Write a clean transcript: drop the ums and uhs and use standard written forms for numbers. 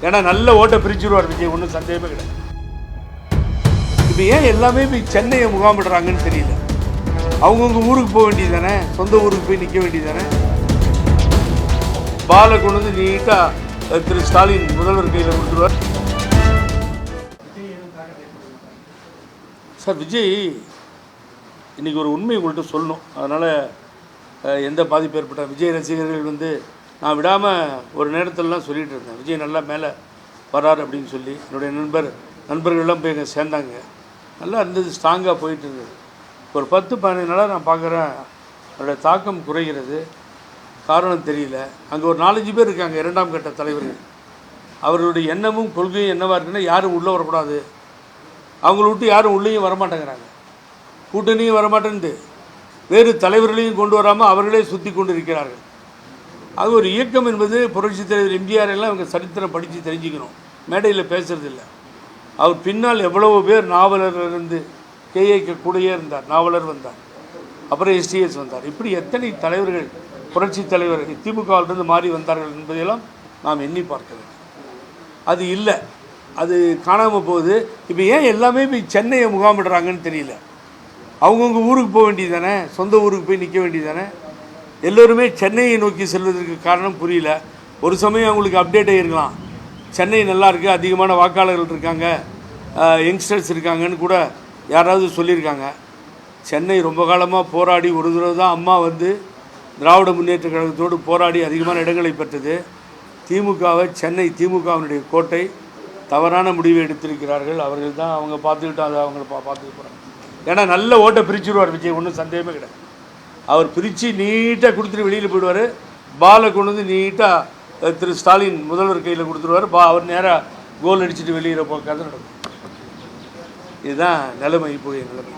ஏன்னா நல்ல ஓட்டை பிரிச்சுருவார் விஜய், ஒன்றும் சந்தேகமே கிடையாது. இப்போ ஏன் எல்லாமே போய் சென்னையை முகாமிடுறாங்கன்னு தெரியல. அவங்கவுங்க ஊருக்கு போக வேண்டியது தானே, சொந்த ஊருக்கு போய் நிற்க வேண்டியது தானே. பாலை கொண்டு வந்து நீட்டாக திரு ஸ்டாலின் முதல்வர் கையில் கொடுத்துருவார். சார் விஜய் இன்றைக்கி ஒரு உண்மை உங்கள்கிட்ட சொல்லணும், அதனால் எந்த பாதிப்பு ஏற்பட்ட விஜய் ரசிகர்கள் நான் விடாமல் ஒரு நேரத்திலலாம் சொல்லிகிட்டு இருந்தேன், விஜய் நல்லா மேலே வராரு அப்படின்னு சொல்லி. என்னுடைய நண்பர்கள்லாம் போய் அங்கே சேர்ந்தாங்க, நல்லா இருந்தது, ஸ்ட்ராங்காக போயிட்டு இருந்தது. ஒரு 10-15 நாளாக நான் பார்க்குறேன் அதோடைய தாக்கம் குறைகிறது. காரணம் தெரியல. அங்கே ஒரு 4-5 பேர் இருக்காங்க, 2ஆம் கட்ட தலைவர்கள். அவர்களுடைய எண்ணமும் கொள்கையும் என்னவாக இருக்குன்னா, யாரும் உள்ளே வரக்கூடாது, அவங்கள விட்டு யாரும் உள்ளேயும் வரமாட்டேங்கிறாங்க, கூட்டணியும் வரமாட்டேன்ட்டு வேறு தலைவர்களையும் கொண்டு வராமல் அவர்களே சுற்றி கொண்டு இருக்கிறார்கள். அது ஒரு இயக்கம் என்பது புரட்சித் தலைவர் எம்ஜிஆர் எல்லாம் இவங்க சரித்திரம் படித்து தெரிஞ்சுக்கணும். மேடையில் பேசுகிறதில்ல. அவர் பின்னால் எவ்வளவு பேர் நாவலர்லேருந்து கேஏக்கு கூடயே இருந்தார், நாவலர் வந்தார், அப்புறம் எஸ்டிஎஸ் வந்தார். இப்படி எத்தனை தலைவர்கள் புரட்சித் தலைவர் திமுகவிலிருந்து மாறி வந்தார்கள் என்பதையெல்லாம் நாம் எண்ணி பார்க்க வேண்டும். அது இல்லை, அது காணாமல் போகுது. இப்போ ஏன் எல்லாமே போய் சென்னையை முகாமிடுறாங்கன்னு தெரியல. அவங்கவுங்க ஊருக்கு போக வேண்டியது தானே, சொந்த ஊருக்கு போய் நிற்க வேண்டியது தானே. எல்லோருமே சென்னையை நோக்கி செல்வதற்கு காரணம் புரியல. ஒரு சமயம் அவங்களுக்கு அப்டேட் ஆகிருக்கலாம், சென்னை நல்லா இருக்குது, அதிகமான வாக்காளர்கள் இருக்காங்க, யங்ஸ்டர்ஸ் இருக்காங்கன்னு கூட யாராவது சொல்லியிருக்காங்க. சென்னை ரொம்ப காலமாக போராடி ஒரு தடவை தான் அம்மா திராவிட முன்னேற்ற கழகத்தோடு போராடி அதிகமான இடங்களை பெற்றது. திமுகவினுடைய கோட்டை தவறான முடிவை எடுத்திருக்கிறார்கள். அவர்கள் தான் அவங்க பார்த்துக்கிட்டு அதை அவங்க பார்த்துட்டு போகிறாங்க. ஏன்னா நல்ல ஓட்டை பிரிச்சுருவார் விஜய், ஒன்றும் சந்தேகமே கிடையாது. அவர் பிரித்து நீட்டாக கொடுத்துட்டு வெளியில் போயிடுவார். பாலை கொண்டு வந்து நீட்டாக திரு ஸ்டாலின் முதல்வர் கையில் கொடுத்துருவார். அவர் நேராக கோல் அடிச்சுட்டு வெளியில் போக்காத நடக்கும். இதுதான் நிலைமை, இப்போ என் நிலைமை.